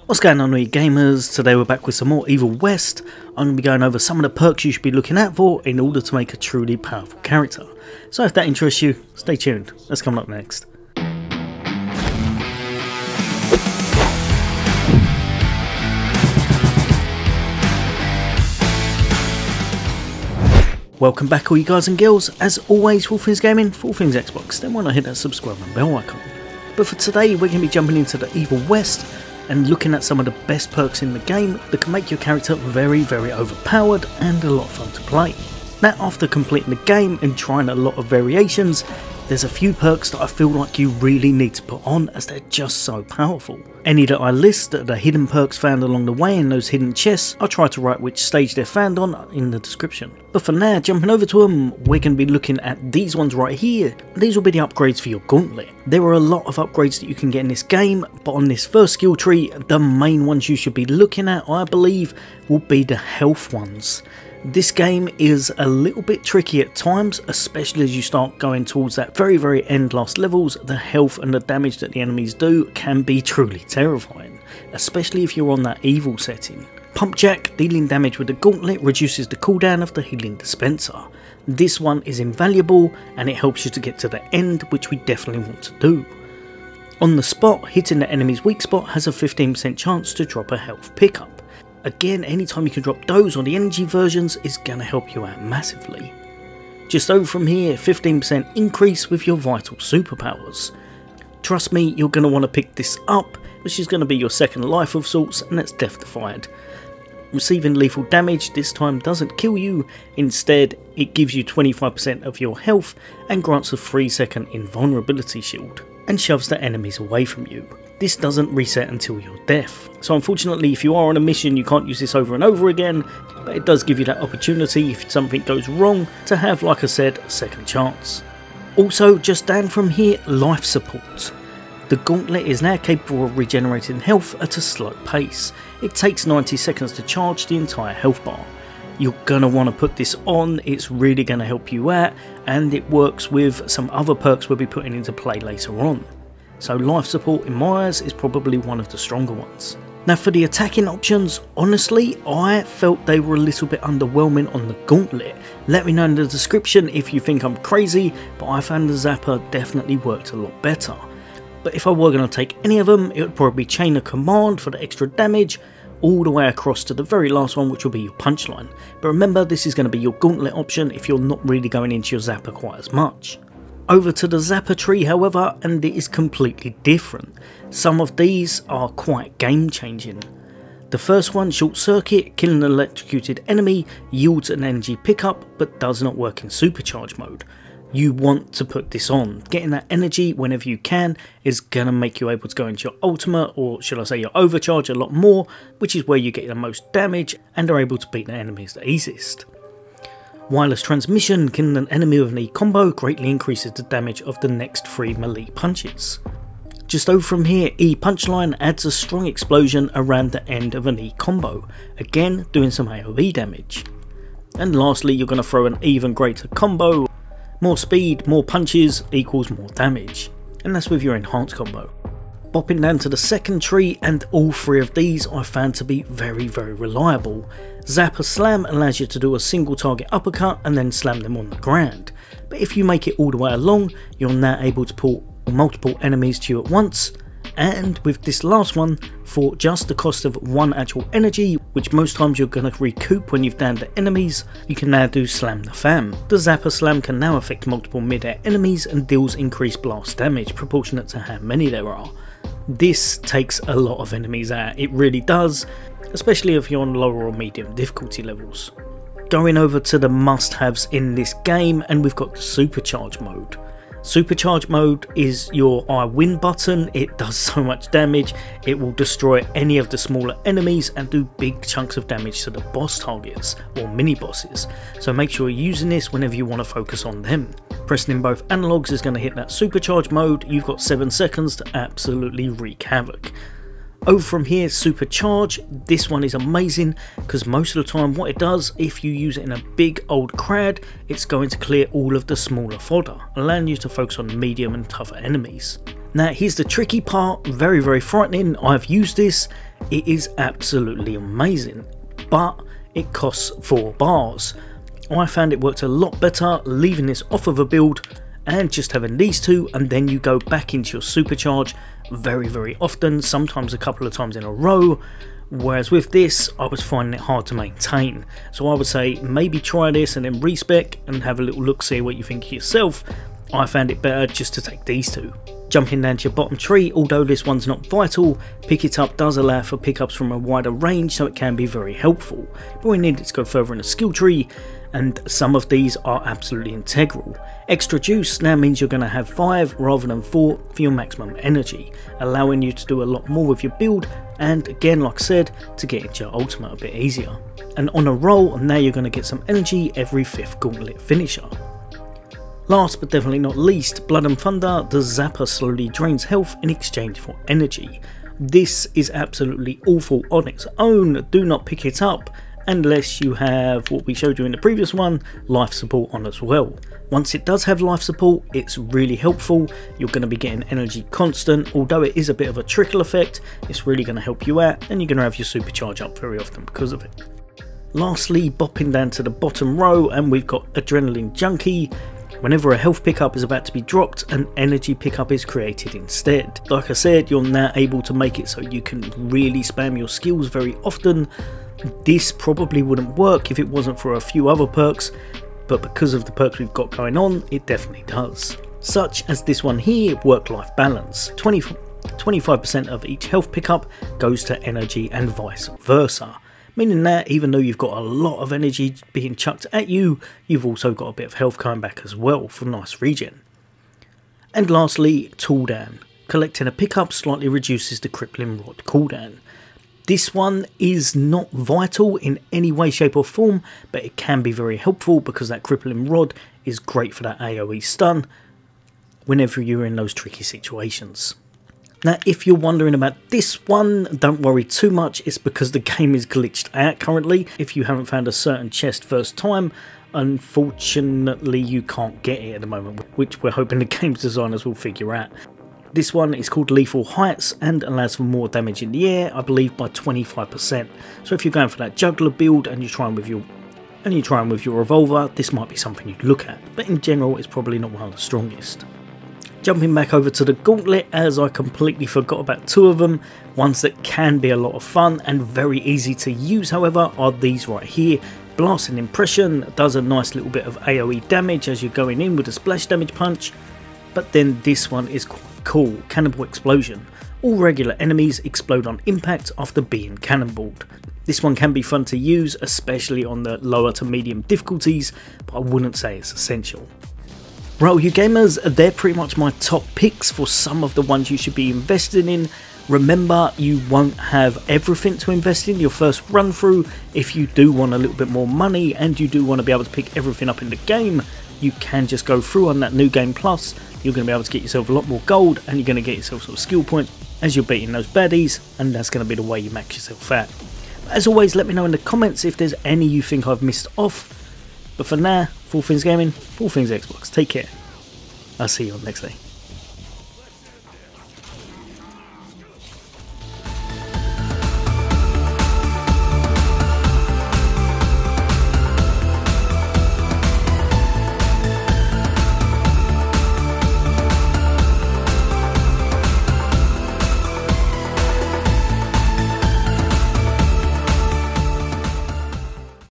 What's going on, all you gamers? Today we're back with some more Evil West. I'm going to be going over some of the perks you should be looking out for in order to make a truly powerful character. So if that interests you, stay tuned. Let's come up next. Welcome back, all you guys and girls. As always, all things gaming, all things Xbox. Then why not hit that subscribe and bell icon? But for today, we're going to be jumping into the Evil West and looking at some of the best perks in the game that can make your character very overpowered and a lot of fun to play. Now, after completing the game and trying a lot of variations, there's a few perks that I feel like you really need to put on as they're just so powerful. Any that I list that are hidden perks found along the way in those hidden chests, I'll try to write which stage they're found on in the description. But for now, jumping over to them, we're going to be looking at these ones right here. These will be the upgrades for your gauntlet. There are a lot of upgrades that you can get in this game, but on this first skill tree, the main ones you should be looking at, I believe, will be the health ones. This game is a little bit tricky at times, especially as you start going towards that very end last levels. The health and the damage that the enemies do can be truly terrifying, especially if you're on that evil setting. Pump Jack, dealing damage with the gauntlet, reduces the cooldown of the healing dispenser. This one is invaluable and it helps you to get to the end, which we definitely want to do. On the spot, hitting the enemy's weak spot has a 15% chance to drop a health pickup. Again, anytime you can drop those on the energy versions is going to help you out massively. Just over from here, 15% increase with your vital superpowers. Trust me, you're going to want to pick this up, which is going to be your second life of sorts, and that's Death Defied. Receiving lethal damage this time doesn't kill you, instead it gives you 25% of your health and grants a 3-second invulnerability shield, and shoves the enemies away from you. This doesn't reset until your death, so unfortunately if you are on a mission you can't use this over and over again, but it does give you that opportunity if something goes wrong to have, like I said, a second chance. Also, just down from here, life support. The gauntlet is now capable of regenerating health at a slow pace. It takes 90 seconds to charge the entire health bar. You're going to want to put this on, it's really going to help you out, and it works with some other perks we'll be putting into play later on. So life support in my eyes is probably one of the stronger ones. Now for the attacking options, honestly I felt they were a little bit underwhelming on the gauntlet. Let me know in the description if you think I'm crazy, but I found the zapper definitely worked a lot better. But if I were going to take any of them, it would probably be chain of command for the extra damage, all the way across to the very last one, which will be your punchline. But remember, this is going to be your gauntlet option if you're not really going into your zapper quite as much. Over to the zapper tree, however, and it is completely different. Some of these are quite game changing. The first one, Short Circuit, killing an electrocuted enemy, yields an energy pickup but does not work in supercharge mode. You want to put this on. Getting that energy whenever you can is going to make you able to go into your ultimate, or should I say your overcharge, a lot more, which is where you get the most damage and are able to beat the enemies the easiest. Wireless transmission, killing an enemy with an E combo greatly increases the damage of the next 3 melee punches. Just over from here, E punchline adds a strong explosion around the end of an E combo, again doing some AoE damage. And lastly, you're going to throw an even greater combo. More speed, more punches equals more damage, and that's with your enhanced combo. Bopping down to the second tree, and all 3 of these I found to be very reliable. Zapper Slam allows you to do a single target uppercut and then slam them on the ground, but if you make it all the way along, you're now able to pull multiple enemies to you at once. And with this last one, for just the cost of 1 actual energy, which most times you're going to recoup when you've downed the enemies, you can now do Slam the Fam. The Zapper Slam can now affect multiple mid-air enemies and deals increased blast damage proportionate to how many there are. This takes a lot of enemies out, it really does, especially if you're on lower or medium difficulty levels. Going over to the must-haves in this game, and we've got the Supercharge mode. Supercharge mode is your I win button. It does so much damage, it will destroy any of the smaller enemies and do big chunks of damage to the boss targets or mini bosses, so make sure you're using this whenever you want to focus on them. Pressing in both analogues is going to hit that supercharge mode. You've got 7 seconds to absolutely wreak havoc. Over from here, Supercharge, this one is amazing because most of the time what it does, if you use it in a big old crowd, it's going to clear all of the smaller fodder, allowing you to focus on medium and tougher enemies. Now here's the tricky part, very frightening. I've used this, it is absolutely amazing, but it costs 4 bars. I found it worked a lot better leaving this off of a build and just having these two, and then you go back into your supercharge very often, sometimes a couple of times in a row, whereas with this I was finding it hard to maintain. So I would say maybe try this and then respec and have a little look, see what you think yourself. I found it better just to take these two. Jumping down to your bottom tree, although this one's not vital, pick it up does allow for pickups from a wider range, so it can be very helpful. But we need it to go further in the skill tree, and some of these are absolutely integral. Extra juice now means you're going to have 5 rather than 4 for your maximum energy, allowing you to do a lot more with your build, and again, like I said, to get into your ultimate a bit easier. And on a roll, now you're going to get some energy every 5th gauntlet finisher. Last but definitely not least, Blood and Thunder, the zapper slowly drains health in exchange for energy. This is absolutely awful on its own, do not pick it up unless you have what we showed you in the previous one, life support on as well. Once it does have life support, it's really helpful. You're going to be getting energy constant, although it is a bit of a trickle effect, it's really going to help you out, and you're going to have your supercharge up very often because of it. Lastly, bopping down to the bottom row, and we've got Adrenaline Junkie. Whenever a health pickup is about to be dropped, an energy pickup is created instead. Like I said, you're now able to make it so you can really spam your skills very often. This probably wouldn't work if it wasn't for a few other perks, but because of the perks we've got going on, it definitely does. Such as this one here, work-life balance. 25% of each health pickup goes to energy and vice versa. Meaning that even though you've got a lot of energy being chucked at you, you've also got a bit of health coming back as well for nice regen. And lastly, cooldown. Collecting a pickup slightly reduces the crippling rod cooldown. This one is not vital in any way, shape or form, but it can be very helpful because that crippling rod is great for that AoE stun whenever you're in those tricky situations. Now, if you're wondering about this one, don't worry too much, it's because the game is glitched out currently. If you haven't found a certain chest first time, unfortunately you can't get it at the moment, which we're hoping the game's designers will figure out. This one is called Lethal Heights and allows for more damage in the air, I believe by 25%. So if you're going for that juggler build and you're trying with your revolver, this might be something you'd look at, but in general it's probably not one of the strongest. Jumping back over to the gauntlet, as I completely forgot about 2 of them. Ones that can be a lot of fun and very easy to use, however, are these right here. Blasting Impression does a nice little bit of AoE damage as you're going in with a splash damage punch, but then this one is quite cool. Cannibal Explosion. All regular enemies explode on impact after being cannonballed. This one can be fun to use, especially on the lower to medium difficulties, but I wouldn't say it's essential. Right, you gamers, they're pretty much my top picks for some of the ones you should be investing in. Remember, you won't have everything to invest in your first run through. If you do want a little bit more money and you do want to be able to pick everything up in the game, you can just go through on that New Game Plus. You're going to be able to get yourself a lot more gold, and you're going to get yourself some skill points as you're beating those baddies, and that's going to be the way you max yourself out. But as always, let me know in the comments if there's any you think I've missed off. But for now, 4Things Gaming, 4Things Xbox. Take care. I'll see you on next day.